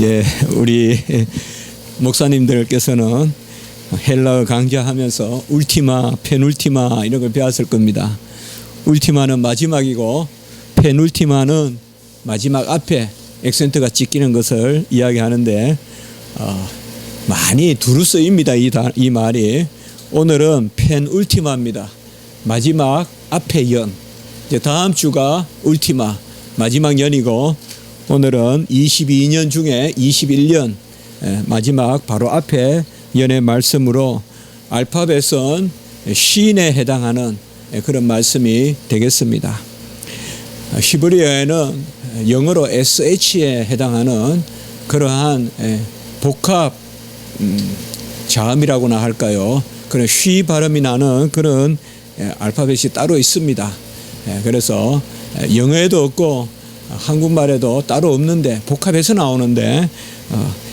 예, 우리 목사님들께서는 헬라어 강좌하면서 울티마, 페눌티마 이런 걸 배웠을 겁니다. 울티마는 마지막이고 페눌티마는 마지막 앞에 액센트가 찍히는 것을 이야기하는데 많이 두루 쓰입니다. 이 말이. 오늘은 페눌티마입니다. 마지막 앞에 연. 이제 다음 주가 울티마 마지막 연이고 오늘은 22년 중에 21년 마지막 바로 앞에 연의 말씀으로 알파벳은 쉰에 해당하는 그런 말씀이 되겠습니다. 히브리어에는 영어로 SH에 해당하는 그러한 복합 자음이라고나 할까요? 그런 쉬 발음이 나는 그런 알파벳이 따로 있습니다. 그래서 영어에도 없고 한국말에도 따로 없는데 복합해서 나오는데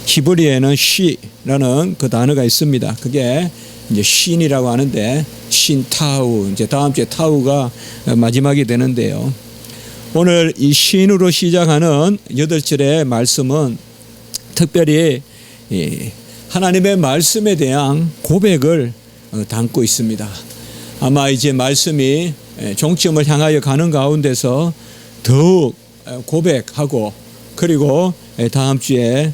히브리어에는 쉬라는 그 단어가 있습니다. 그게 이제 쉰이라고 하는데 쉰타우 이제 다음 주에 타우가 마지막이 되는데요. 오늘 이 쉰으로 시작하는 8절의 말씀은 특별히 하나님의 말씀에 대한 고백을 담고 있습니다. 아마 이제 말씀이 종점을 향하여 가는 가운데서 더욱 고백하고 그리고 다음 주에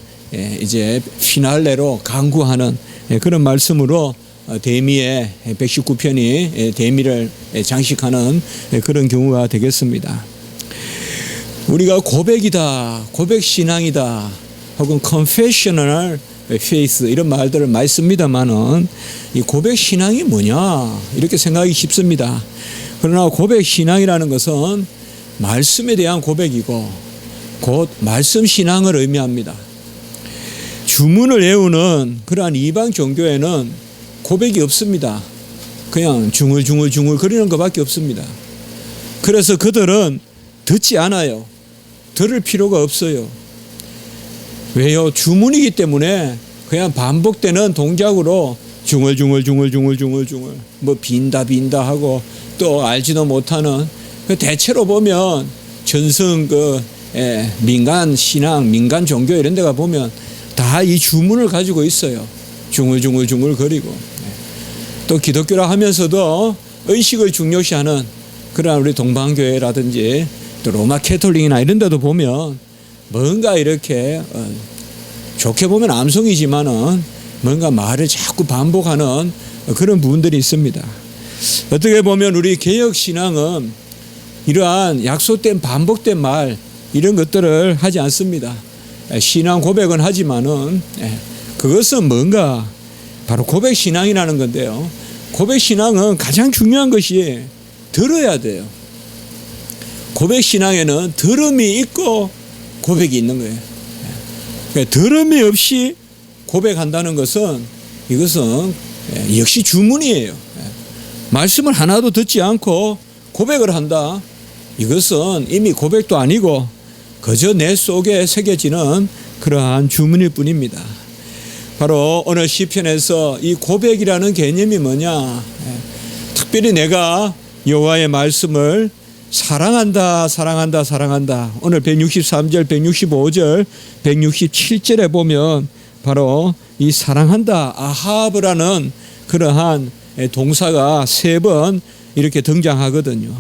이제 피날레로 강구하는 그런 말씀으로 대미의 119편이 대미를 장식하는 그런 경우가 되겠습니다. 우리가 고백이다, 고백신앙이다 혹은 confessional faith 이런 말들을 많이 씁니다만은 이 고백신앙이 뭐냐 이렇게 생각하기 쉽습니다. 그러나 고백신앙이라는 것은 말씀에 대한 고백이고 곧 말씀 신앙을 의미합니다. 주문을 외우는 그러한 이방 종교에는 고백이 없습니다. 그냥 중얼중얼 거리는 것밖에 없습니다. 그래서 그들은 듣지 않아요. 들을 필요가 없어요. 왜요? 주문이기 때문에 그냥 반복되는 동작으로 중얼중얼 뭐 빈다 하고 또 알지도 못하는 대체로 보면 전승 민간 신앙, 민간 종교 이런 데가 보면 다 이 주문을 가지고 있어요. 중얼 거리고. 또 기독교라 하면서도 의식을 중요시하는 그런 우리 동방교회라든지 또 로마 캐톨릭이나 이런 데도 보면 뭔가 이렇게 좋게 보면 암송이지만은 뭔가 말을 자꾸 반복하는 그런 부분들이 있습니다. 어떻게 보면 우리 개혁신앙은 이러한 약속된 반복된 말 이런 것들을 하지 않습니다. 신앙 고백은 하지만은 그것은 뭔가 바로 고백신앙이라는 건데요. 고백신앙은 가장 중요한 것이 들어야 돼요. 고백신앙에는 들음이 있고 고백이 있는 거예요. 그러니까 들음이 없이 고백한다는 것은 이것은 역시 주문이에요. 말씀을 하나도 듣지 않고 고백을 한다. 이것은 이미 고백도 아니고 그저 내 속에 새겨지는 그러한 주문일 뿐입니다. 바로 오늘 시편에서 이 고백이라는 개념이 뭐냐? 특별히 내가 여호와의 말씀을 사랑한다. 오늘 163절, 165절, 167절에 보면 바로 이 사랑한다, 아하브라는 그러한 동사가 3번 이렇게 등장하거든요.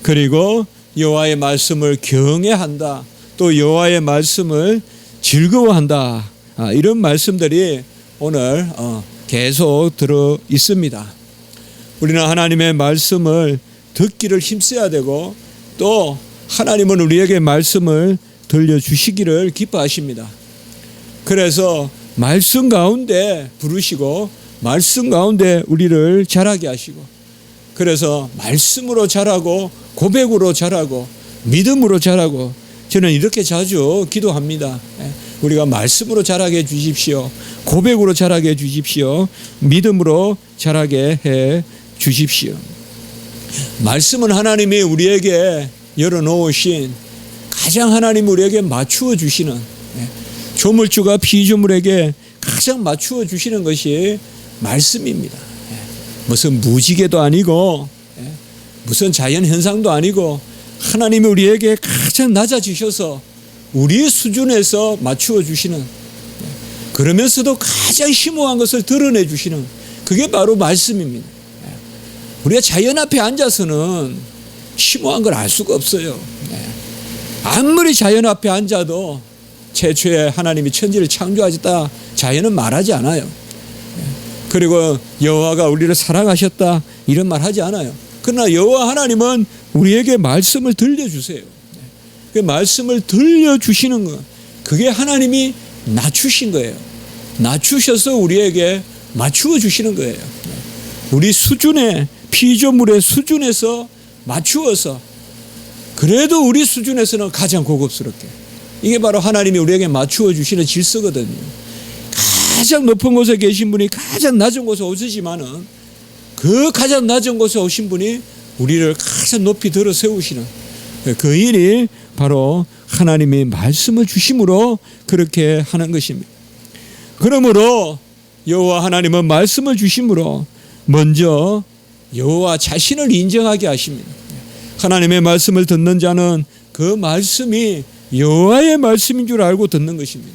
그리고 여호와의 말씀을 경외한다, 또 여호와의 말씀을 즐거워한다. 이런 말씀들이 오늘 계속 들어 있습니다. 우리는 하나님의 말씀을 듣기를 힘써야 되고 또 하나님은 우리에게 말씀을 들려주시기를 기뻐하십니다. 그래서 말씀 가운데 부르시고 말씀 가운데 우리를 자라게 하시고 그래서 말씀으로 자라고 고백으로 자라고 믿음으로 자라고 저는 이렇게 자주 기도합니다. 우리가 말씀으로 자라게 해 주십시오. 고백으로 자라게 해 주십시오. 믿음으로 자라게 해 주십시오. 말씀은 하나님이 우리에게 열어놓으신 가장 하나님이 우리에게 맞추어 주시는 조물주가 피조물에게 가장 맞추어 주시는 것이 말씀입니다. 무슨 무지개도 아니고 무슨 자연현상도 아니고 하나님이 우리에게 가장 낮아지셔서 우리 수준에서 맞추어 주시는, 그러면서도 가장 심오한 것을 드러내 주시는, 그게 바로 말씀입니다. 우리가 자연 앞에 앉아서는 심오한 걸 알 수가 없어요. 아무리 자연 앞에 앉아도 최초에 하나님이 천지를 창조하셨다 자연은 말하지 않아요. 그리고 여호와가 우리를 사랑하셨다 이런 말 하지 않아요. 그러나 여호와 하나님은 우리에게 말씀을 들려주세요. 그 말씀을 들려주시는 것, 그게 하나님이 낮추신 거예요. 낮추셔서 우리에게 맞추어 주시는 거예요. 우리 수준의, 피조물의 수준에서 맞추어서, 그래도 우리 수준에서는 가장 고급스럽게, 이게 바로 하나님이 우리에게 맞추어 주시는 질서거든요. 가장 높은 곳에 계신 분이 가장 낮은 곳에 오시지만은, 그 가장 낮은 곳에 오신 분이 우리를 가장 높이 들어 세우시는 그 일이 바로 하나님이 말씀을 주심으로 그렇게 하는 것입니다. 그러므로 여호와 하나님은 말씀을 주심으로 먼저 여호와 자신을 인정하게 하십니다. 하나님의 말씀을 듣는 자는 그 말씀이 여호와의 말씀인 줄 알고 듣는 것입니다.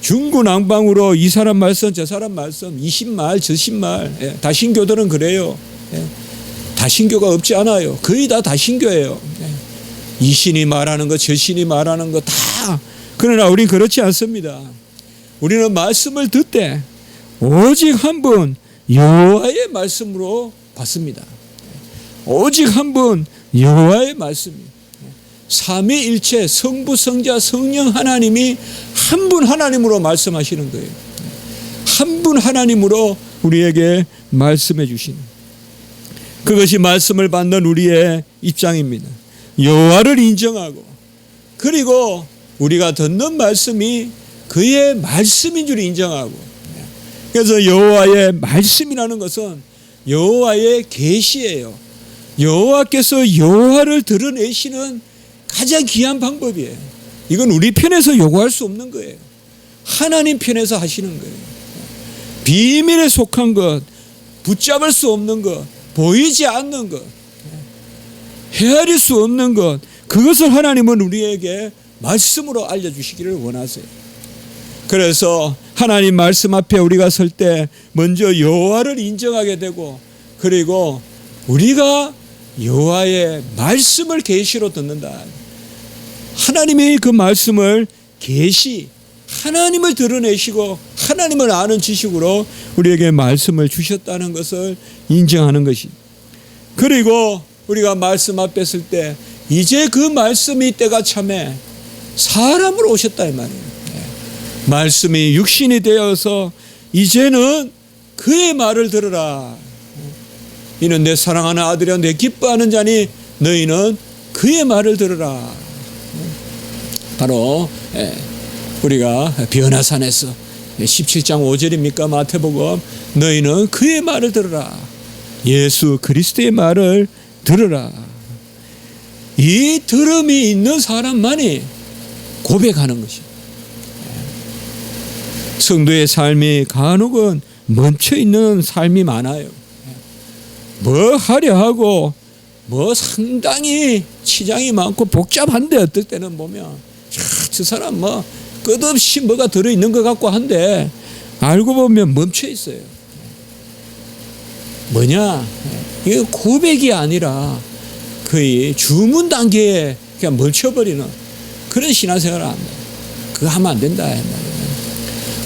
중구난방으로 이 사람 말씀 저 사람 말씀, 이 신말 저 신말, 다신교들은 그래요. 다신교가 없지 않아요. 거의 다 다신교예요. 이 신이 말하는 거, 저 신이 말하는 거 다. 그러나 우리는 그렇지 않습니다. 우리는 말씀을 듣되 오직 한 분 여호와의 말씀으로 받습니다. 오직 한 분 여호와의 말씀입니다. 삼위일체 성부, 성자, 성령 하나님이 한 분 하나님으로 말씀하시는 거예요. 한 분 하나님으로 우리에게 말씀해 주시는, 그것이 말씀을 받는 우리의 입장입니다. 여호와를 인정하고, 그리고 우리가 듣는 말씀이 그의 말씀인 줄 인정하고, 그래서 여호와의 말씀이라는 것은 여호와의 계시예요. 여호와께서 여호와를 드러내시는 가장 귀한 방법이에요. 이건 우리 편에서 요구할 수 없는 거예요. 하나님 편에서 하시는 거예요. 비밀에 속한 것, 붙잡을 수 없는 것, 보이지 않는 것, 헤아릴 수 없는 것, 그것을 하나님은 우리에게 말씀으로 알려주시기를 원하세요. 그래서 하나님 말씀 앞에 우리가 설 때 먼저 여호와를 인정하게 되고, 그리고 우리가 여호와의 말씀을 계시로 듣는다. 하나님이 그 말씀을 계시, 하나님을 드러내시고 하나님을 아는 지식으로 우리에게 말씀을 주셨다는 것을 인정하는 것이. 그리고 우리가 말씀 앞에 설 때 이제 그 말씀이 때가 참에 사람으로 오셨다 이 말이에요. 말씀이 육신이 되어서 이제는 그의 말을 들으라. 이는 내 사랑하는 아들이여 내 기뻐하는 자니 너희는 그의 말을 들으라. 바로 우리가 변화산에서 17장 5절입니까? 마태복음, 너희는 그의 말을 들으라. 예수 그리스도의 말을 들으라. 이 들음이 있는 사람만이 고백하는 것이에요. 성도의 삶이 간혹은 멈춰있는 삶이 많아요. 뭐 하려 하고 뭐 상당히 치장이 많고 복잡한데, 어떨 때는 보면 저 사람 뭐 끝없이 뭐가 들어있는 것 같고 한데 알고 보면 멈춰 있어요. 뭐냐, 이거 고백이 아니라 거의 주문 단계에 그냥 멈춰버리는 그런 신앙생활을 합니다. 그거 하면 안 된다.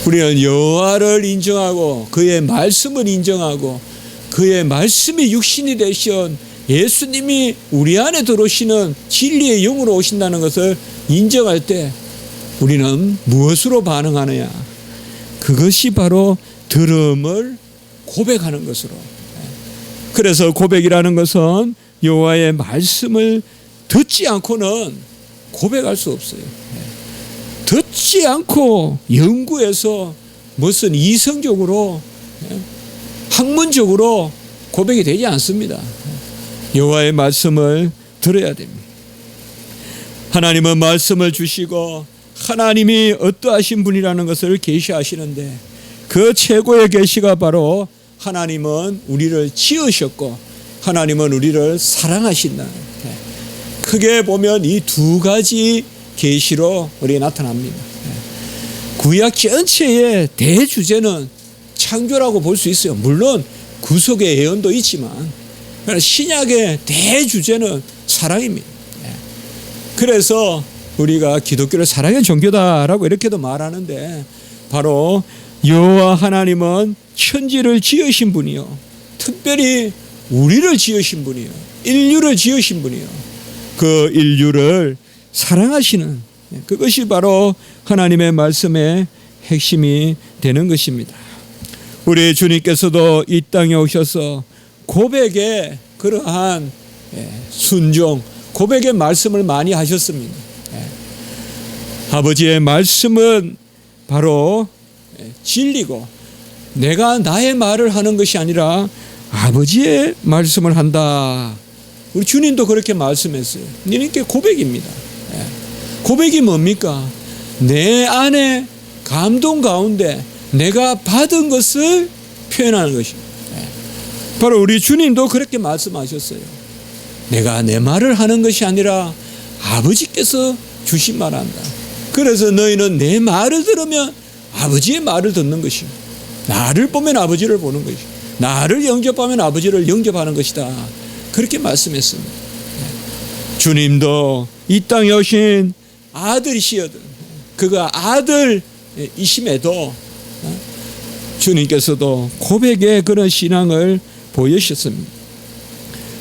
우리는 여호와를 인정하고 그의 말씀을 인정하고 그의 말씀이 육신이 되신 예수님이 우리 안에 들어오시는 진리의 영으로 오신다는 것을 인정할 때 우리는 무엇으로 반응하느냐? 그것이 바로 들음을 고백하는 것으로. 그래서 고백이라는 것은 여호와의 말씀을 듣지 않고는 고백할 수 없어요. 듣지 않고 연구해서 무슨 이성적으로, 학문적으로 고백이 되지 않습니다. 여호와의 말씀을 들어야 됩니다. 하나님은 말씀을 주시고 하나님이 어떠하신 분이라는 것을 계시하시는데, 그 최고의 계시가 바로 하나님은 우리를 지으셨고 하나님은 우리를 사랑하신다. 크게 보면 이 두 가지 계시로 우리에게 나타납니다. 구약 전체의 대주제는 창조라고 볼 수 있어요. 물론 구속의 예언도 있지만 신약의 대주제는 사랑입니다. 그래서 우리가 기독교를 사랑의 종교다라고 이렇게도 말하는데, 바로 여호와 하나님은 천지를 지으신 분이요, 특별히 우리를 지으신 분이요, 인류를 지으신 분이요, 그 인류를 사랑하시는, 그것이 바로 하나님의 말씀의 핵심이 되는 것입니다. 우리 주님께서도 이 땅에 오셔서 고백의 그러한 순종, 고백의 말씀을 많이 하셨습니다. 아버지의 말씀은 바로 진리고, 내가 나의 말을 하는 것이 아니라 아버지의 말씀을 한다. 우리 주님도 그렇게 말씀했어요. 이게 고백입니다. 고백이 뭡니까? 내 안에 감동 가운데 내가 받은 것을 표현하는 것입니다. 바로 우리 주님도 그렇게 말씀하셨어요. 내가 내 말을 하는 것이 아니라 아버지께서 주신 말을 한다. 그래서 너희는 내 말을 들으면 아버지의 말을 듣는 것이고, 나를 보면 아버지를 보는 것이고, 나를 영접하면 아버지를 영접하는 것이다. 그렇게 말씀했습니다. 주님도 이 땅에 오신 아들이시거든. 그가 아들이심에도 주님께서도 고백의 그런 신앙을 보여주셨습니다.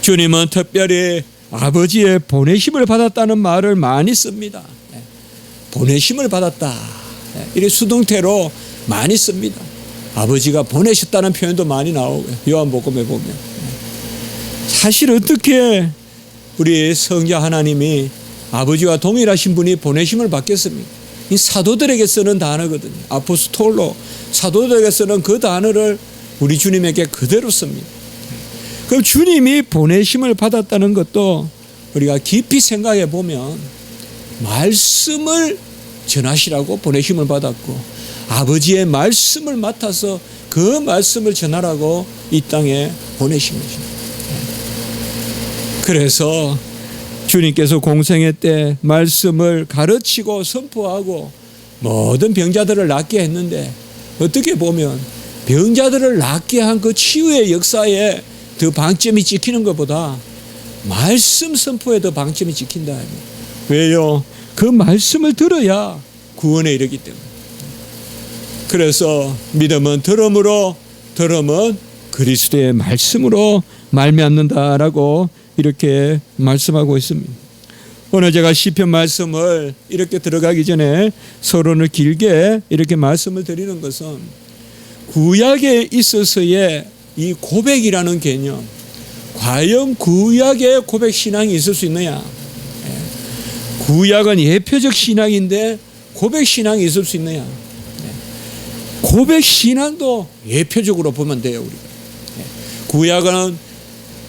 주님은 특별히 아버지의 보내심을 받았다는 말을 많이 씁니다. 보내심을 받았다, 이렇게 수동태로 많이 씁니다. 아버지가 보내셨다는 표현도 많이 나오고요. 요한복음에 보면. 사실 어떻게 우리 성자 하나님이 아버지와 동일하신 분이 보내심을 받겠습니까? 이 사도들에게 쓰는 단어거든요. 아포스톨로, 사도들에게 쓰는 그 단어를 우리 주님에게 그대로 씁니다. 그럼 주님이 보내심을 받았다는 것도 우리가 깊이 생각해 보면 말씀을 전하시라고 보내심을 받았고, 아버지의 말씀을 맡아서 그 말씀을 전하라고 이 땅에 보내신 것입니다. 그래서 주님께서 공생애 때 말씀을 가르치고 선포하고 모든 병자들을 낫게 했는데, 어떻게 보면 병자들을 낫게 한 그 치유의 역사에 더 방점이 찍히는 것보다 말씀 선포에 더 방점이 찍힌다. 왜요? 그 말씀을 들어야 구원에 이르기 때문에. 그래서 믿음은 들음으로, 들음은 그리스도의 말씀으로 말미암는다라고 이렇게 말씀하고 있습니다. 오늘 제가 시편 말씀을 이렇게 들어가기 전에 서론을 길게 이렇게 말씀을 드리는 것은, 구약에 있어서의 이 고백이라는 개념, 과연 구약의 고백 신앙이 있을 수 있느냐? 구약은 예표적 신앙인데 고백 신앙이 있을 수 있느냐? 고백 신앙도 예표적으로 보면 돼요. 우리가 구약은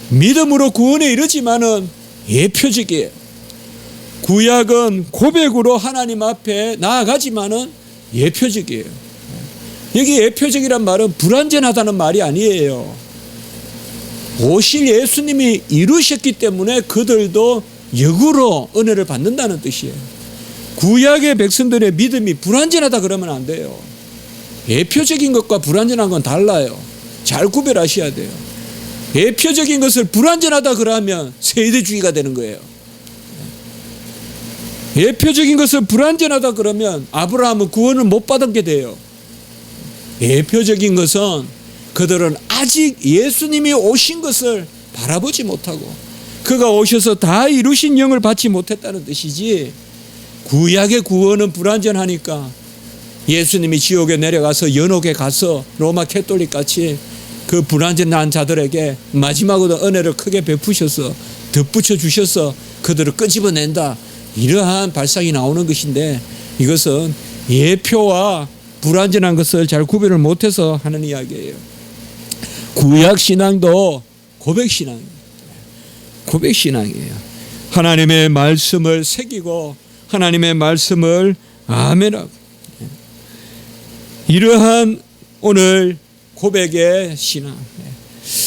믿음으로 구원에 이르지만은 예표적이에요. 구약은 고백으로 하나님 앞에 나아가지만은 예표적이에요. 여기 예표적이란 말은 불완전하다는 말이 아니에요. 오실 예수님이 이루셨기 때문에 그들도 역으로 은혜를 받는다는 뜻이에요. 구약의 백성들의 믿음이 불완전하다 그러면 안 돼요. 예표적인 것과 불완전한 건 달라요. 잘 구별하셔야 돼요. 예표적인 것을 불완전하다 그러면 세대주의가 되는 거예요. 예표적인 것을 불완전하다 그러면 아브라함은 구원을 못 받은 게 돼요. 예표적인 것은 그들은 아직 예수님이 오신 것을 바라보지 못하고 그가 오셔서 다 이루신 영을 받지 못했다는 뜻이지, 구약의 구원은 불완전하니까 예수님이 지옥에 내려가서 연옥에 가서 로마 캐톨릭 같이 그 불완전한 자들에게 마지막으로 은혜를 크게 베푸셔서 덧붙여 주셔서 그들을 끄집어낸다, 이러한 발상이 나오는 것인데, 이것은 예표와 불완전한 것을 잘 구별을 못해서 하는 이야기예요. 구약 신앙도 고백 신앙입니다. 고백 신앙이에요. 하나님의 말씀을 새기고 하나님의 말씀을 아멘하고, 이러한 오늘 고백의 신앙.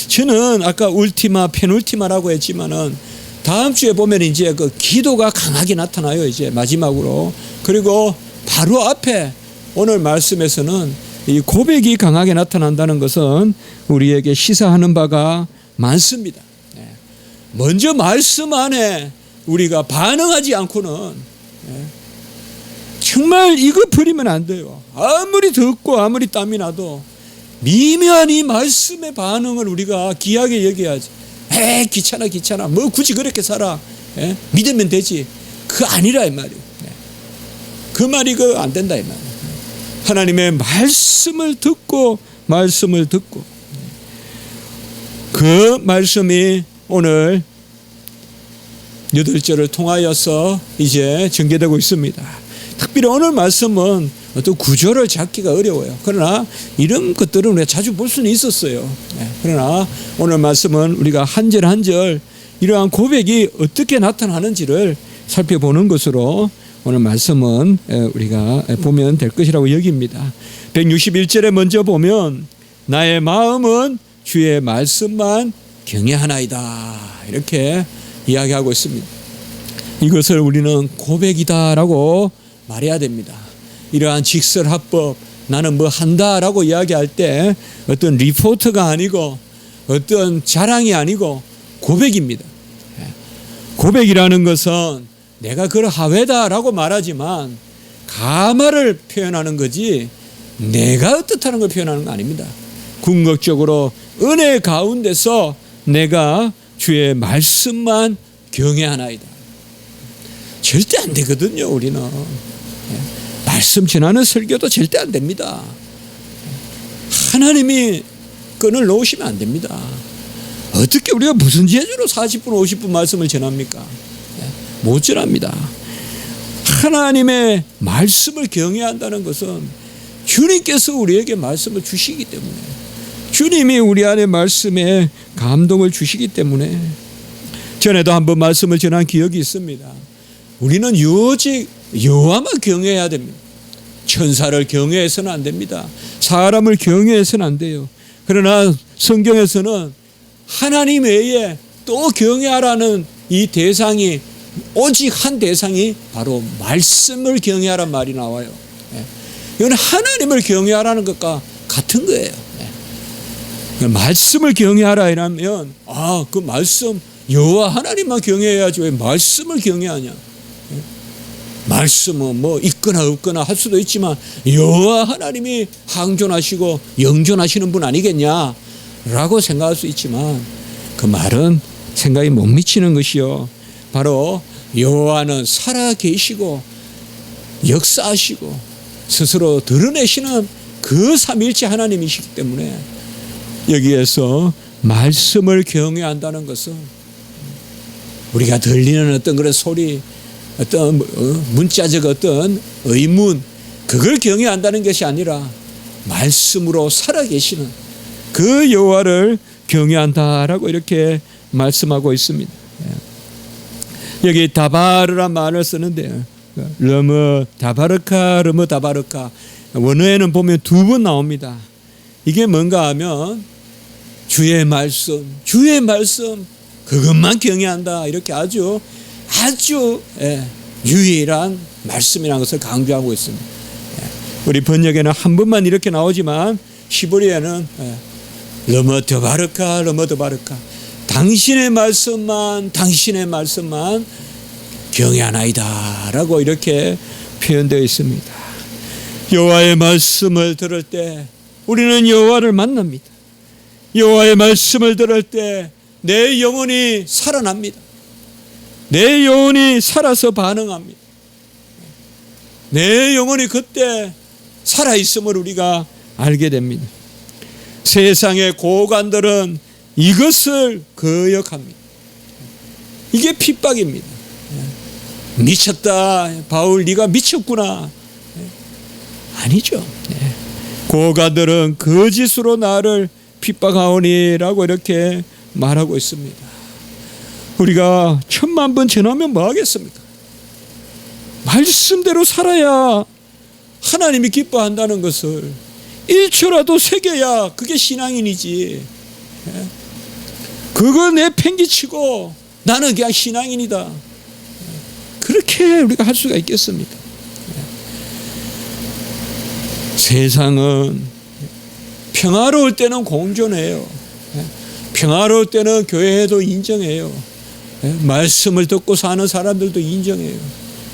저는 아까 울티마, 페놀티마라고 했지만은 다음 주에 보면 이제 그 기도가 강하게 나타나요. 이제 마지막으로. 그리고 바로 앞에 오늘 말씀에서는 이 고백이 강하게 나타난다는 것은 우리에게 시사하는 바가 많습니다. 먼저 말씀 안에 우리가 반응하지 않고는 정말 이거 버리면 안 돼요. 아무리 덥고 아무리 땀이 나도 미묘한 이 말씀의 반응을 우리가 귀하게 여겨야지. 귀찮아 뭐 굳이 그렇게 살아. 믿으면 되지. 그거 아니라 이 말이에요. 그 말이 안 된다 이 말이에요. 하나님의 말씀을 듣고 그 말씀이 오늘 8절을 통하여서 이제 전개되고 있습니다. 특별히 오늘 말씀은 어떤 구조를 잡기가 어려워요. 그러나 이런 것들은 우리가 자주 볼 수는 있었어요. 그러나 오늘 말씀은 우리가 한 절 한 절 이러한 고백이 어떻게 나타나는지를 살펴보는 것으로 오늘 말씀은 우리가 보면 될 것이라고 여깁니다. 161절에 먼저 보면 나의 마음은 주의 말씀만 경외하나이다 이렇게 이야기하고 있습니다. 이것을 우리는 고백이다라고 말해야 됩니다. 이러한 직설합법 나는 뭐 한다라고 이야기할 때 어떤 리포트가 아니고 어떤 자랑이 아니고 고백입니다. 고백이라는 것은 내가 그러하외다라고 말하지만 가마를 표현하는 거지 내가 어떻다는 걸 표현하는 거 아닙니다. 궁극적으로 은혜 가운데서 내가 주의 말씀만 경외하나이다. 절대 안 되거든요. 우리는 말씀 전하는 설교도 절대 안 됩니다. 하나님이 끈을 놓으시면 안 됩니다. 어떻게 우리가 무슨 재주로 40분 50분 말씀을 전합니까? 못 전합니다. 하나님의 말씀을 경외한다는 것은 주님께서 우리에게 말씀을 주시기 때문에 주님이 우리 안에 말씀에 감동을 주시기 때문에 전에도 한번 말씀을 전한 기억이 있습니다. 우리는 오직 여호와만 경외해야 됩니다. 천사를 경외해서는 안 됩니다. 사람을 경외해서는 안 돼요. 그러나 성경에서는 하나님 외에 또 경외하라는 이 대상이 오직 한 대상이 바로 말씀을 경외하라는 말이 나와요. 이건 하나님을 경외하라는 것과 같은 거예요. 말씀을 경외하라 이라면 그 말씀 여호와 하나님만 경외해야지 왜 말씀을 경외하냐. 말씀은 뭐 있거나 없거나 할 수도 있지만 여호와 하나님이 항존하시고 영존하시는 분 아니겠냐라고 생각할 수 있지만 그 말은 생각이 못 미치는 것이요. 바로 여호와는 살아 계시고 역사하시고 스스로 드러내시는 그 삼위일체 하나님이시기 때문에 여기에서 말씀을 경외한다는 것은 우리가 들리는 어떤 그런 소리 어떤 문자적 어떤 의문 그걸 경외한다는 것이 아니라 말씀으로 살아계시는 그 여호와를 경외한다라고 이렇게 말씀하고 있습니다. 여기 다바르란 말을 쓰는데 르므 다바르카 르므 다바르카 원어에는 보면 2번 나옵니다. 이게 뭔가 하면 주의 말씀 그것만 경외한다 이렇게 아주 유일한 말씀이라는 것을 강조하고 있습니다. 우리 번역에는 한 번만 이렇게 나오지만 히브리어는 르므 다바르카 당신의 말씀만 경외하나이다 라고 이렇게 표현되어 있습니다. 여호와의 말씀을 들을 때 우리는 여호와를 만납니다. 여호와의 말씀을 들을 때 내 영혼이 살아납니다. 내 영혼이 살아서 반응합니다. 내 영혼이 그때 살아있음을 우리가 알게 됩니다. 세상의 고관들은 이것을 거역합니다. 이게 핍박입니다. 미쳤다 바울 네가 미쳤구나. 아니죠. 고관들은 거짓으로 나를 핍박하오니라고 이렇게 말하고 있습니다. 우리가 10,000번 전하면 뭐 하겠습니까? 말씀대로 살아야 하나님이 기뻐한다는 것을 1초라도 새겨야 그게 신앙인이지. 그거 내팽개치고 나는 그냥 신앙인이다. 그렇게 우리가 할 수가 있겠습니까? 세상은 평화로울 때는 공존해요. 평화로울 때는 교회도 인정해요. 말씀을 듣고 사는 사람들도 인정해요.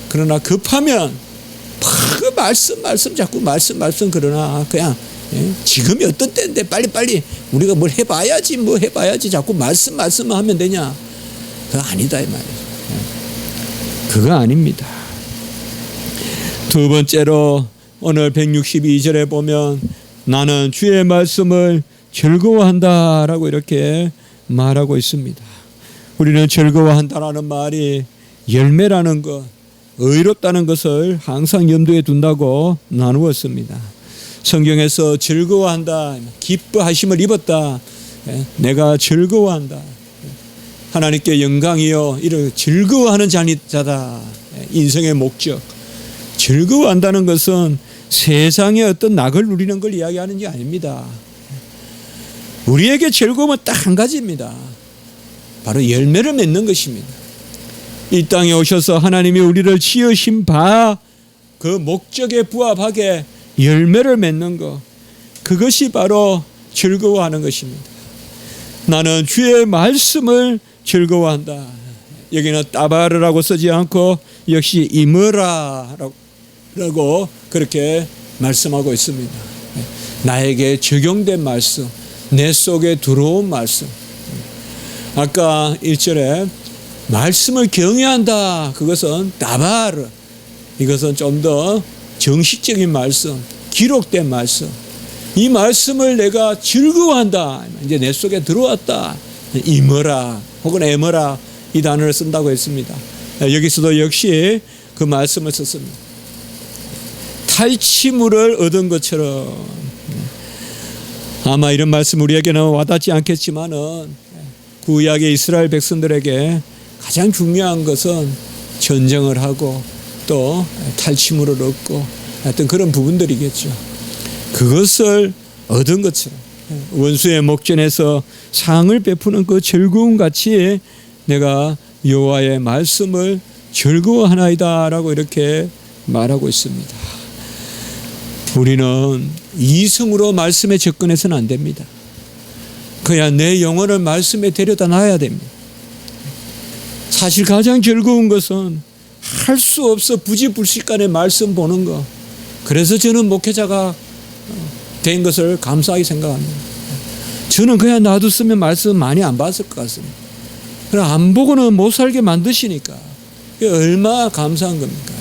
그러나 급하면 그 말씀 자꾸 말씀 그러나 그냥 지금이 어떤 때인데 빨리 우리가 뭘 해봐야지 자꾸 말씀만 하면 되냐? 그거 아니다 이 말이에요. 그거 아닙니다. 두 번째로 오늘 162절에 보면 나는 주의 말씀을 즐거워한다라고 이렇게 말하고 있습니다. 우리는 즐거워한다라는 말이 열매라는 것, 의롭다는 것을 항상 염두에 둔다고 나누었습니다. 성경에서 즐거워한다, 기뻐하심을 입었다, 내가 즐거워한다. 하나님께 영광이요 이를 즐거워하는 자다. 인생의 목적. 즐거워한다는 것은 세상의 어떤 낙을 누리는 걸 이야기하는 게 아닙니다. 우리에게 즐거움은 딱 한 가지입니다. 바로 열매를 맺는 것입니다. 이 땅에 오셔서 하나님이 우리를 지으신 바 그 목적에 부합하게 열매를 맺는 것, 그것이 바로 즐거워하는 것입니다. 나는 주의 말씀을 즐거워한다. 여기는 따바르라고 쓰지 않고 역시 이므라라고 그렇게 말씀하고 있습니다. 나에게 적용된 말씀, 내 속에 들어온 말씀. 아까 1절에 말씀을 경외한다. 그것은 따바르. 이것은 좀 더 정식적인 말씀, 기록된 말씀. 이 말씀을 내가 즐거워한다. 이제 내 속에 들어왔다. 이머라 혹은 에머라 이 단어를 쓴다고 했습니다. 여기서도 역시 그 말씀을 썼습니다. 탈취물을 얻은 것처럼. 아마 이런 말씀 우리에게는 와닿지 않겠지만은 구약의 이스라엘 백성들에게 가장 중요한 것은 전쟁을 하고 또 탈취물을 얻고 하여튼 그런 부분들이겠죠. 그것을 얻은 것처럼 원수의 목전에서 상을 베푸는 그 즐거움 같이 내가 여호와의 말씀을 즐거워하나이다라고 이렇게 말하고 있습니다. 우리는 이성으로 말씀에 접근해서는 안 됩니다. 그냥 내 영혼을 말씀에 데려다 놔야 됩니다. 사실 가장 즐거운 것은 할 수 없어 부지불식간에 말씀 보는 거. 그래서 저는 목회자가 된 것을 감사하게 생각합니다. 저는 그냥 놔뒀으면 말씀 많이 안 봤을 것 같습니다. 그럼 안 보고는 못 살게 만드시니까 얼마나 감사한 겁니까?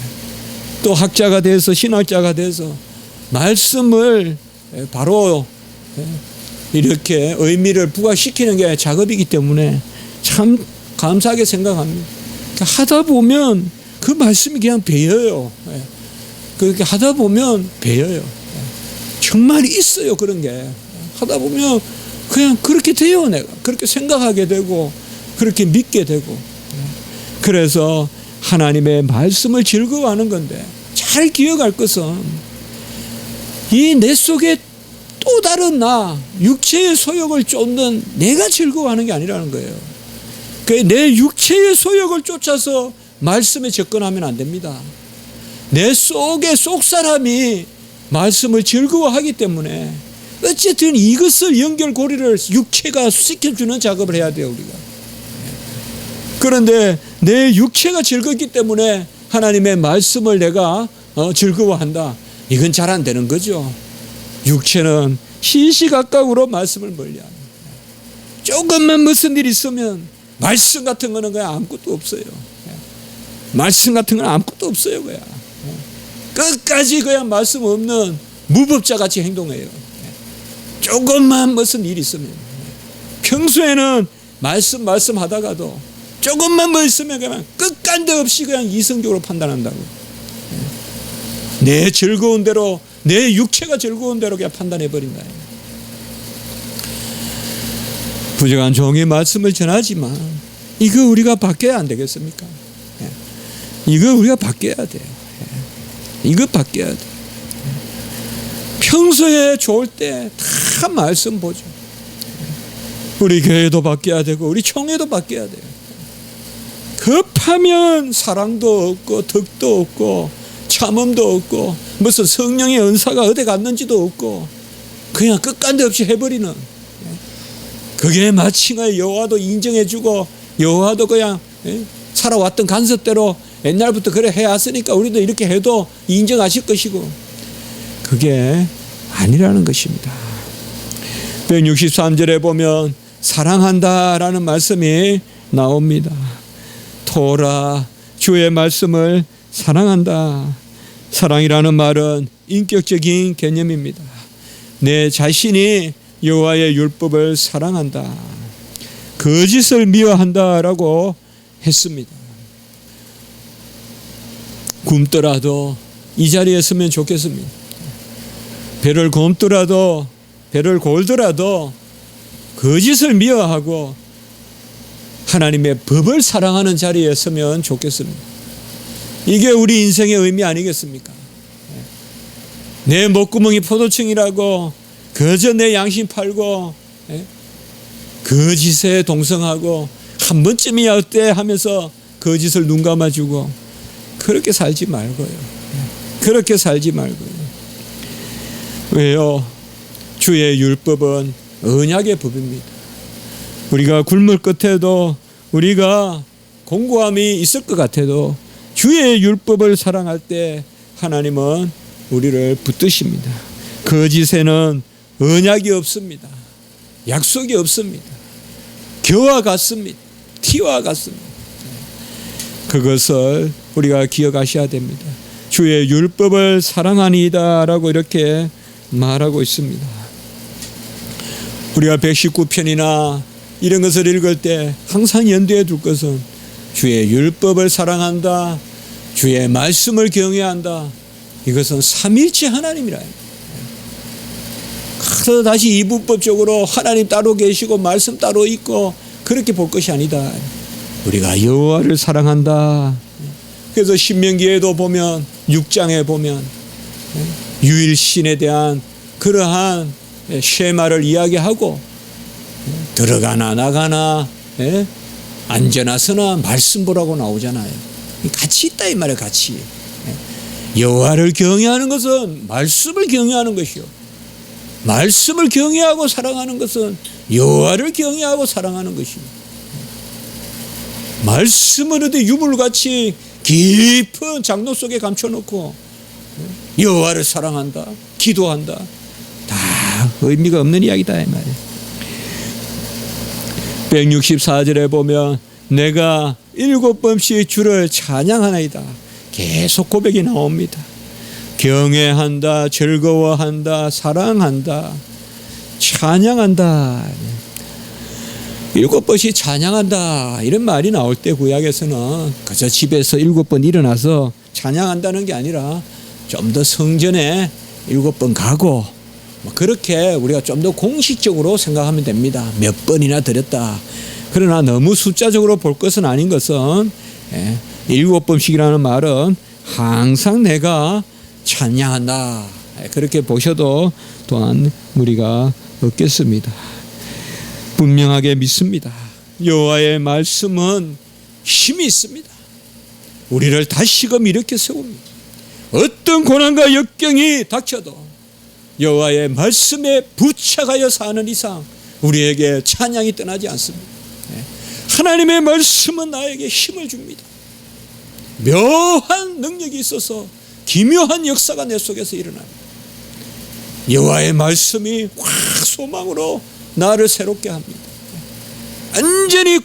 또 학자가 돼서 신학자가 돼서 말씀을 바로 이렇게 의미를 부각시키는 게 작업이기 때문에 참 감사하게 생각합니다. 하다 보면 그 말씀이 그냥 배어요. 그렇게 하다 보면 배어요. 정말 있어요. 그런 게 하다 보면 그냥 그렇게 돼요. 내가 그렇게 생각하게 되고 그렇게 믿게 되고. 그래서 하나님의 말씀을 즐거워하는 건데 잘 기억할 것은 이 내 속에 또 다른 나 육체의 소욕을 쫓는 내가 즐거워하는 게 아니라는 거예요. 내 육체의 소욕을 쫓아서 말씀에 접근하면 안 됩니다. 내 속의 속사람이 말씀을 즐거워하기 때문에 어쨌든 이것을 연결고리를 육체가 시켜주는 작업을 해야 돼요. 우리가. 그런데 내 육체가 즐겁기 때문에 하나님의 말씀을 내가 즐거워한다. 이건 잘 안 되는 거죠. 육체는 시시각각으로 말씀을 멀리합니다. 조금만 무슨 일 있으면 말씀 같은 거는 그냥 아무것도 없어요. 말씀 같은 건 아무것도 없어요. 그냥 끝까지 그냥 말씀 없는 무법자 같이 행동해요. 조금만 무슨 일이 있으면 평소에는 말씀 하다가도 조금만 뭐 있으면 그냥 끝간데 없이 그냥 이성적으로 판단한다고. 내 즐거운 대로 내 육체가 즐거운 대로 그냥 판단해 버린다. 부정한 종의 말씀을 전하지만 이거 우리가 바뀌어야 안 되겠습니까? 이거 우리가 바뀌어야 돼요. 이거 바뀌어야 돼. 평소에 좋을 때 다 말씀 보죠. 우리 교회도 바뀌어야 되고 우리 총회도 바뀌어야 돼요. 급하면 사랑도 없고 덕도 없고 참음도 없고 무슨 성령의 은사가 어디 갔는지도 없고 그냥 끝간데 없이 해버리는, 그게 마침내 여호와도 인정해주고 여호와도 그냥 살아왔던 간섭대로 옛날부터 그래 해왔으니까 우리도 이렇게 해도 인정하실 것이고, 그게 아니라는 것입니다. 163절에 보면 사랑한다라는 말씀이 나옵니다. 토라, 주의 말씀을 사랑한다. 사랑이라는 말은 인격적인 개념입니다. 내 자신이 여호와의 율법을 사랑한다. 거짓을 미워한다라고 했습니다. 굶더라도 이 자리에 서면 좋겠습니다. 배를 굶더라도 배를 골더라도 거짓을 미워하고 하나님의 법을 사랑하는 자리에 서면 좋겠습니다. 이게 우리 인생의 의미 아니겠습니까? 내 목구멍이 포도청이라고 그저 내 양심 팔고 거짓에 동성하고 한 번쯤이야 어때 하면서 거짓을 눈 감아주고 그렇게 살지 말고요. 그렇게 살지 말고요. 왜요? 주의 율법은 언약의 법입니다. 우리가 굶을 끝에도 우리가 공고함이 있을 것 같아도 주의 율법을 사랑할 때 하나님은 우리를 붙드십니다. 거짓에는 언약이 없습니다. 약속이 없습니다. 겨와 같습니다. 티와 같습니다. 그것을 우리가 기억하셔야 됩니다. 주의 율법을 사랑하니이다라고 이렇게 말하고 있습니다. 우리가 119편이나 이런 것을 읽을 때 항상 연두에 둘 것은 주의 율법을 사랑한다, 주의 말씀을 경외한다. 이것은 삼일체 하나님이라. 그래서 다시 이분법적으로 하나님 따로 계시고 말씀 따로 있고 그렇게 볼 것이 아니다. 우리가 여호와를 사랑한다. 그래서 신명기에도 보면 6장에 보면 유일신에 대한 그러한 쉐마를 이야기하고 들어가나 나가나 앉아나서나 말씀 보라고 나오잖아요. 같이 있다 이 말이에요. 같이. 여호와를 경외하는 것은 말씀을 경외하는 것이요, 말씀을 경외하고 사랑하는 것은 여호와를 경외하고 사랑하는 것입니다. 말씀을 어디 유물같이 깊은 장로 속에 감춰놓고 여호와를 사랑한다, 기도한다, 다 의미가 없는 이야기다 이 말이에요. 164절에 보면 내가 7번씩 주를 찬양하나이다. 계속 고백이 나옵니다. 경외한다, 즐거워한다, 사랑한다, 찬양한다. 7번씩 찬양한다 이런 말이 나올 때 구약에서는 그저 집에서 7번 일어나서 찬양한다는 게 아니라 좀 더 성전에 7번 가고 그렇게 우리가 좀 더 공식적으로 생각하면 됩니다. 몇 번이나 드렸다. 그러나 너무 숫자적으로 볼 것은 아닌 것은 7번씩이라는 말은 항상 내가 찬양한다. 그렇게 보셔도 또한 무리가 없겠습니다. 분명하게 믿습니다. 여호와의 말씀은 힘이 있습니다. 우리를 다시금 일으켜 세웁니다. 어떤 고난과 역경이 닥쳐도 여호와의 말씀에 부착하여 사는 이상 우리에게 찬양이 떠나지 않습니다. 하나님의 말씀은 나에게 힘을 줍니다. 묘한 능력이 있어서 기묘한 역사가 내 속에서 일어납니다. 여호와의 말씀이 확 소망으로 나를 새롭게 합니다. 완전히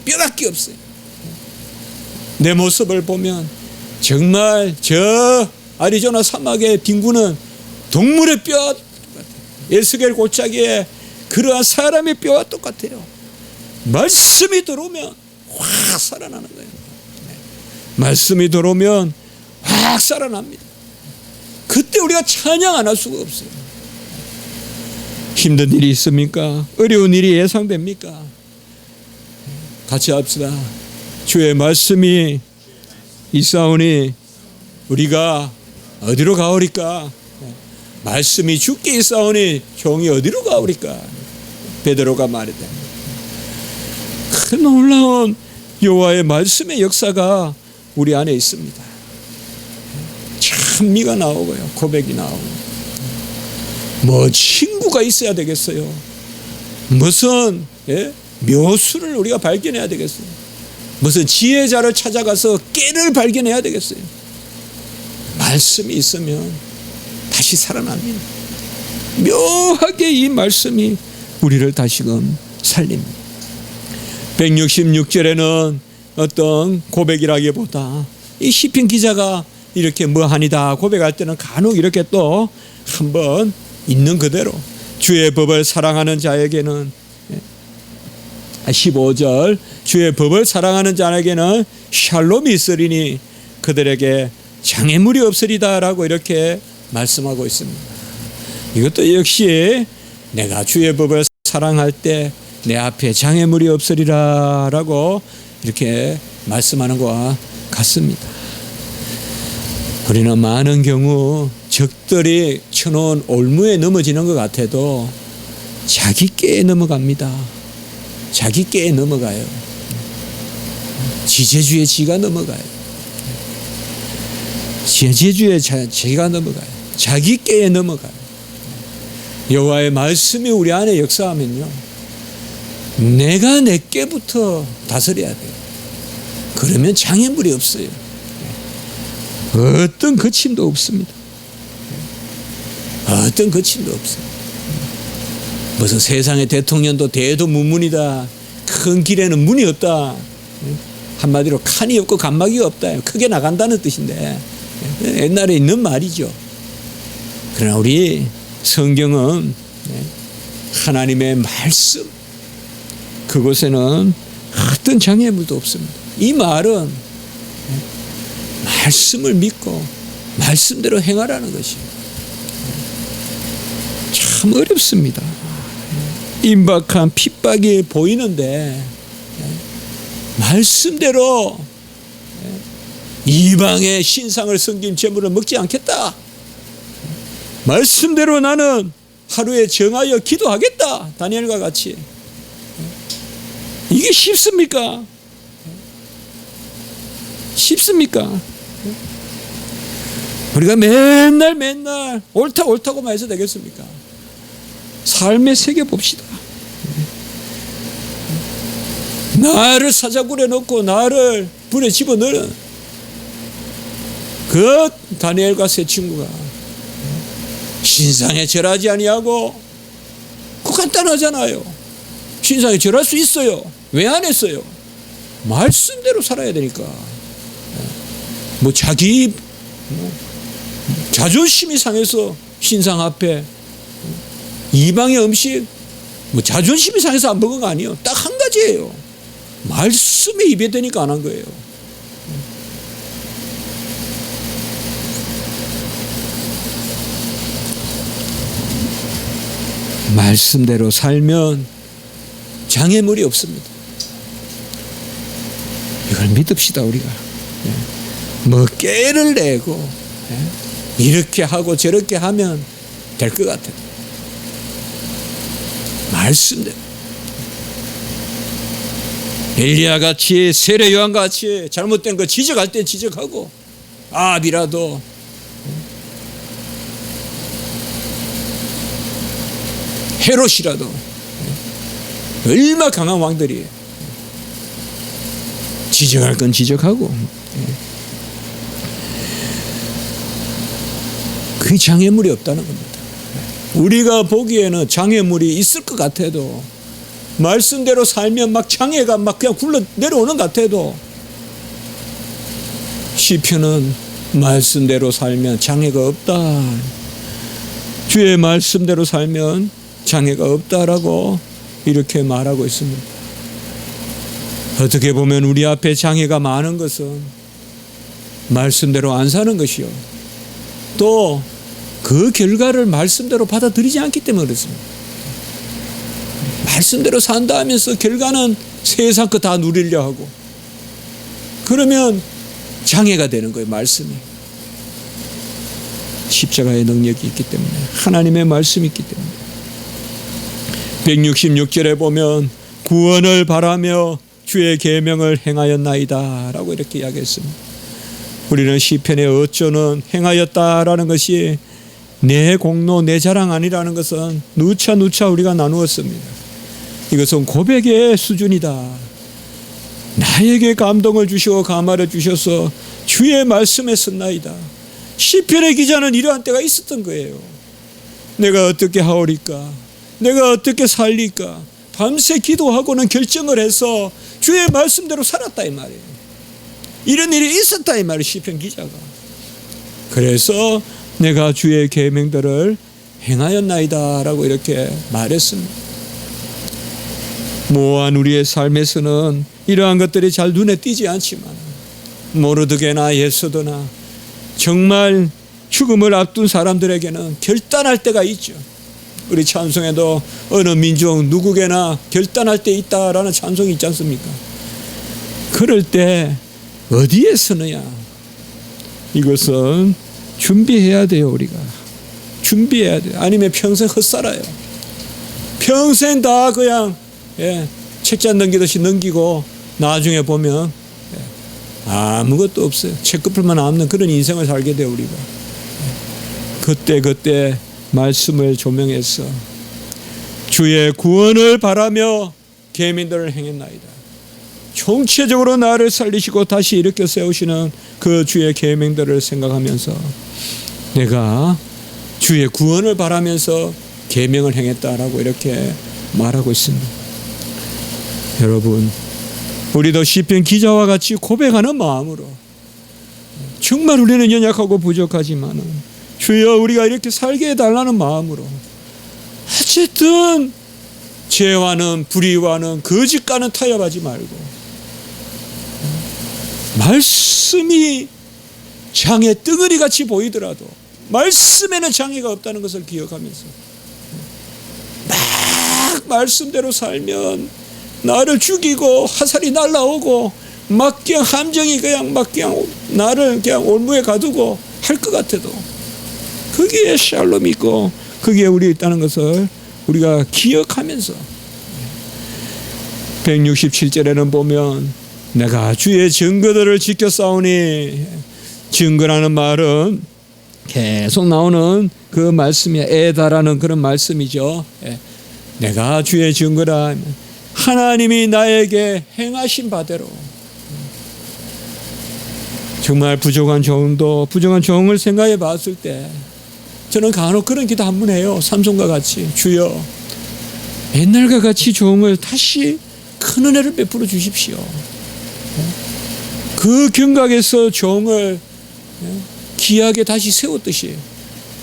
뼈밖에 없어요. 내 모습을 보면 정말 저 아리조나 사막의 빙구는 동물의 뼈와 똑같아요. 에스겔 골짜기에 그러한 사람의 뼈와 똑같아요. 말씀이 들어오면 확 살아나는 거예요. 말씀이 들어오면 확 살아납니다. 그때 우리가 찬양 안 할 수가 없어요. 힘든 일이 있습니까? 어려운 일이 예상됩니까? 같이 합시다. 주의 말씀이 있사오니 우리가 어디로 가오리까? 말씀이 주께 있사오니 종이 어디로 가오리까? 베드로가 말했다. 그 놀라운 여호와의 말씀의 역사가 우리 안에 있습니다. 찬미가 나오고요, 고백이 나오고. 뭐 친구가 있어야 되겠어요. 무슨 묘수를 우리가 발견해야 되겠어요. 무슨 지혜자를 찾아가서 깨를 발견해야 되겠어요. 말씀이 있으면 다시 살아납니다. 묘하게 이 말씀이 우리를 다시금 살립니다. 166절에는 어떤 고백이라기보다 이 시편 기자가 이렇게 뭐하니다 고백할 때는 간혹 이렇게 또 한번 있는 그대로 주의 법을 사랑하는 자에게는 15절 주의 법을 사랑하는 자에게는 샬롬이 있으리니 그들에게 장애물이 없으리다 라고 이렇게 말씀하고 있습니다. 이것도 역시 내가 주의 법을 사랑할 때 내 앞에 장애물이 없으리라 라고 이렇게 말씀하는 것과 같습니다. 우리는 많은 경우 적들이 쳐놓은 올무에 넘어지는 것 같아도 자기 깨에 넘어갑니다. 자기 깨에 넘어가요. 지제주의 지가 넘어가요. 지제주의 지가 넘어가요. 자기 깨에 넘어가요. 여호와의 말씀이 우리 안에 역사하면요, 내가 내 깨부터 다스려야 돼요. 그러면 장애물이 없어요. 어떤 거침도 없습니다. 어떤 거침도 없어요. 무슨 세상의 대통령도 대도 문문이다, 큰 길에는 문이 없다, 한마디로 칸이 없고 간막이 없다, 크게 나간다는 뜻인데 옛날에 있는 말이죠. 그러나 우리 성경은 하나님의 말씀, 그곳에는 어떤 장애물도 없습니다. 이 말은 말씀을 믿고 말씀대로 행하라는 것이에요. 참 어렵습니다. 임박한 핍박이 보이는데 말씀대로 이방의 신상을 섬긴 제물을 먹지 않겠다, 말씀대로 나는 하루에 정하여 기도하겠다, 다니엘과 같이. 이게 쉽습니까? 쉽습니까? 우리가 맨날 옳다고만 해서 되겠습니까? 삶에 새겨봅시다. 나를 사자굴에 넣고 나를 불에 집어넣은 그 다니엘과 세 친구가 신상에 절하지 아니하고, 그거 간단하잖아요. 신상에 절할 수 있어요. 왜 안 했어요? 말씀대로 살아야 되니까. 뭐 자기 자존심이 상해서 신상 앞에 이방의 음식 뭐 자존심이 상해서 안 먹은 거 아니에요. 딱 한 가지예요. 말씀에 입에 대니까 안 한 거예요. 말씀대로 살면 장애물이 없습니다. 이걸 믿읍시다. 우리가 뭐 깨를 내고 이렇게 하고 저렇게 하면 될 것 같아요. 말씀대로 엘리야 같이, 세례 요한 같이 잘못된 거 지적할 때 지적하고, 아합이라도 헤롯이라도 얼마 강한 왕들이 지적할 건 지적하고, 그 장애물이 없다는 겁니다. 우리가 보기에는 장애물이 있을 것 같아도, 말씀대로 살면 막 장애가 막 그냥 굴러 내려오는 것 같아도, 시편은 말씀대로 살면 장애가 없다, 주의 말씀대로 살면 장애가 없다라고 이렇게 말하고 있습니다. 어떻게 보면 우리 앞에 장애가 많은 것은 말씀대로 안 사는 것이요, 또 그 결과를 말씀대로 받아들이지 않기 때문에 그렇습니다. 말씀대로 산다 하면서 결과는 세상 거 다 누리려 하고, 그러면 장애가 되는 거예요. 말씀이, 십자가의 능력이 있기 때문에, 하나님의 말씀이 있기 때문에. 166절에 보면 구원을 바라며 주의 계명을 행하였나이다 라고 이렇게 이야기했습니다. 우리는 시편의 어쩌는 행하였다라는 것이 내 공로 내 자랑 아니라는 것은 누차 우리가 나누었습니다. 이것은 고백의 수준이다. 나에게 감동을 주시고 감화를 주셔서 주의 말씀에 섰나이다. 시편의 기자는 이러한 때가 있었던 거예요. 내가 어떻게 하오리까? 내가 어떻게 살리까? 밤새 기도하고는 결정을 해서 주의 말씀대로 살았다 이 말이에요. 이런 일이 있었다 이 말이에요. 시편 기자가. 그래서 내가 주의 계명들을 행하였나이다 라고 이렇게 말했습니다. 모호한 우리의 삶에서는 이러한 것들이 잘 눈에 띄지 않지만 모르드게나 예스더나 정말 죽음을 앞둔 사람들에게는 결단할 때가 있죠. 우리 찬송에도 어느 민족 누구게나 결단할 때 있다라는 찬송이 있지 않습니까? 그럴 때 어디에 서느냐? 이것은 준비해야 돼요. 우리가 준비해야 돼요. 아니면 평생 헛살아요. 평생 다 그냥 책잔 넘기듯이 넘기고 나중에 보면 아무것도 없어요. 책끝만 남는 그런 인생을 살게 돼요. 우리가 그때 말씀을 조명해서 주의 구원을 바라며 계명들을 행했나이다. 총체적으로 나를 살리시고 다시 일으켜 세우시는 그 주의 계명들을 생각하면서 내가 주의 구원을 바라면서 계명을 행했다라고 이렇게 말하고 있습니다. 여러분, 우리도 시편 기자와 같이 고백하는 마음으로 정말 우리는 연약하고 부족하지만은 주여 우리가 이렇게 살게 해달라는 마음으로 어쨌든 죄와는 불의와는 거짓과는 타협하지 말고 말씀이 장애 덩어리같이 보이더라도 말씀에는 장애가 없다는 것을 기억하면서 막 말씀대로 살면 나를 죽이고 화살이 날라오고 막 그냥 함정이 그냥 막 그냥 나를 그냥 올무에 가두고 할 것 같아도 거기에 샬롬이 있고 거기에 우리 있다는 것을 우리가 기억하면서 167절에는 보면 내가 주의 증거들을 지켜 싸우니, 증거라는 말은 계속 나오는 그 말씀이야. 에다라는 그런 말씀이죠. 내가 주의 증거라, 하나님이 나에게 행하신 바대로 정말 부족한 종을 생각해 봤을 때 저는 간혹 그런 기도 한 번 해요. 삼손과 같이 주여 옛날과 같이 종을 다시 큰 은혜를 베풀어 주십시오. 그 경각에서 종을 귀하게 다시 세웠듯이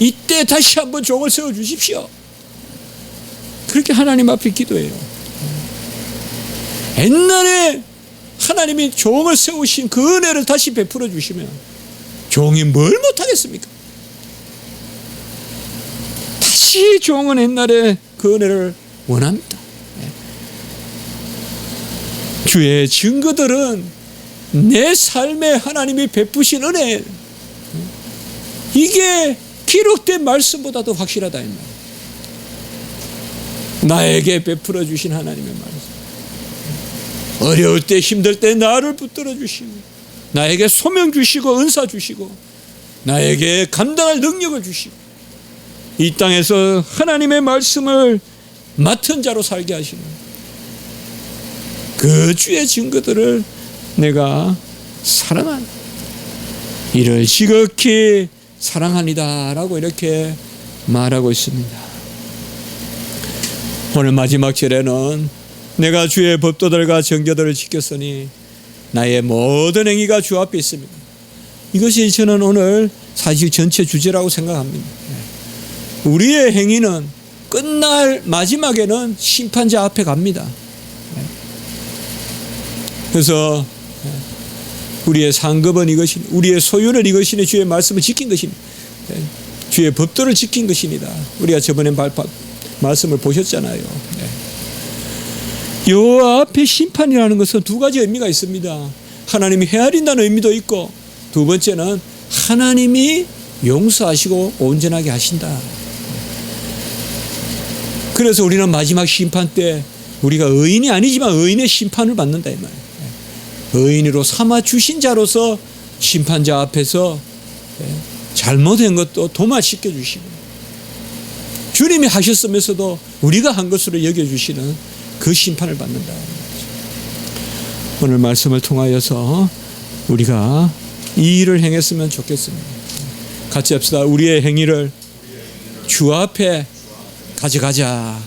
이때 다시 한번 종을 세워 주십시오. 그렇게 하나님 앞에 기도해요. 옛날에 하나님이 종을 세우신 그 은혜를 다시 베풀어 주시면 종이 뭘 못하겠습니까? 다시 종은 옛날에 그 은혜를 원합니다. 주의 증거들은 내 삶에 하나님이 베푸신 은혜, 이게 기록된 말씀보다도 확실하다 이 말이에요. 나에게 베풀어 주신 하나님의 말씀, 어려울 때 힘들 때 나를 붙들어 주시고 나에게 소명 주시고 은사 주시고 나에게 감당할 능력을 주시고 이 땅에서 하나님의 말씀을 맡은 자로 살게 하시는 그 주의 증거들을 내가 사랑한다, 이를 지극히 사랑합니다 라고 이렇게 말하고 있습니다. 오늘 마지막 절에는 내가 주의 법도들과 정교들을 지켰으니 나의 모든 행위가 주 앞에 있습니다. 이것이 저는 오늘 사실 전체 주제라고 생각합니다. 우리의 행위는 끝날 마지막에는 심판자 앞에 갑니다. 그래서 우리의 상급은 이것이니, 우리의 소유는 이것이니, 주의 말씀을 지킨 것입니다. 주의 법도를 지킨 것입니다. 우리가 저번에 말씀을 보셨잖아요. 요 앞에 심판이라는 것은 두 가지 의미가 있습니다. 하나님이 헤아린다는 의미도 있고, 두 번째는 하나님이 용서하시고 온전하게 하신다. 그래서 우리는 마지막 심판 때 우리가 의인이 아니지만 의인의 심판을 받는다 이 말이에요. 의인으로 삼아 주신 자로서 심판자 앞에서 잘못한 것도 도말시켜 주시고 주님이 하셨으면서도 우리가 한 것으로 여겨주시는 그 심판을 받는다. 오늘 말씀을 통하여서 우리가 이 일을 행했으면 좋겠습니다. 같이 합시다. 우리의 행위를 주 앞에 가져가자.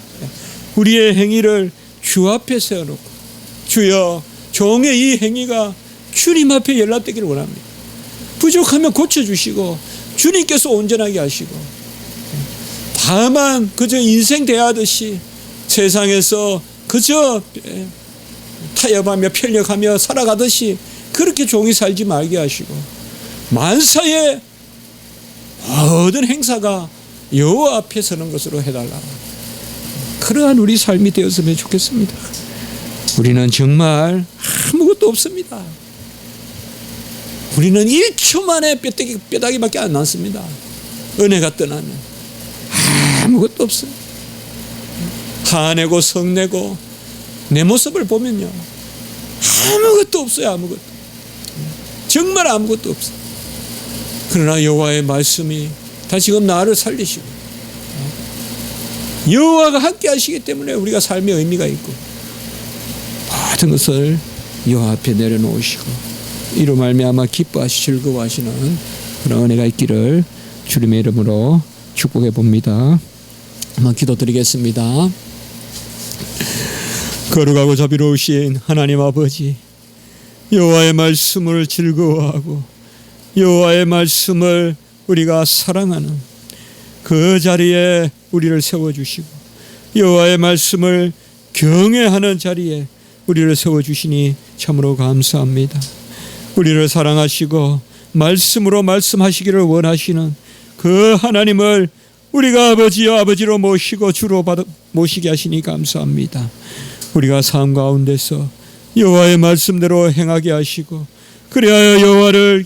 우리의 행위를 주 앞에 세워놓고 주여 종의 이 행위가 주님 앞에 연락되기를 원합니다. 부족하면 고쳐주시고 주님께서 온전하게 하시고 다만 그저 인생 대하듯이 세상에서 그저 타협하며 편력하며 살아가듯이 그렇게 종이 살지 말게 하시고 만사의 모든 행사가 여호와 앞에 서는 것으로 해달라. 그러한 우리 삶이 되었으면 좋겠습니다. 우리는 정말 아무것도 없습니다. 우리는 1초 만에 뼈다귀밖에 안 남습니다. 은혜가 떠나면 아무것도 없어요. 화내고 성내고 내 모습을 보면요 아무것도 없어요. 아무것도 정말 아무것도 없어요. 그러나 여호와의 말씀이 다시금 나를 살리시고 여호와가 함께 하시기 때문에 우리가 삶의 의미가 있고 모든 것을 여호와 앞에 내려놓으시고 이로 말미암아 기뻐하시 즐거워하시는 그런 은혜가 있기를 주님의 이름으로 축복해 봅니다. 한번 기도드리겠습니다. 거룩하고 자비로우신 하나님 아버지, 여호와의 말씀을 즐거워하고 여호와의 말씀을 우리가 사랑하는 그 자리에 우리를 세워주시고 여호와의 말씀을 경외하는 자리에 우리를 세워주시니 참으로 감사합니다. 우리를 사랑하시고 말씀으로 말씀하시기를 원하시는 그 하나님을 우리가 아버지여 아버지로 모시고 주로 모시게 하시니 감사합니다. 우리가 삶 가운데서 여호와의 말씀대로 행하게 하시고 그리하여 여호와를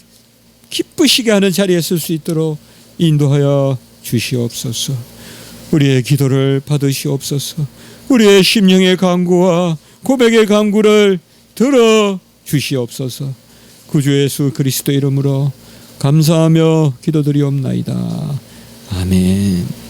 기쁘시게 하는 자리에 설 수 있도록 인도하여 주시옵소서. 우리의 기도를 받으시옵소서. 우리의 심령의 간구와 고백의 간구를 들어 주시옵소서. 구주 예수 그리스도 이름으로 감사하며 기도드리옵나이다. 아멘.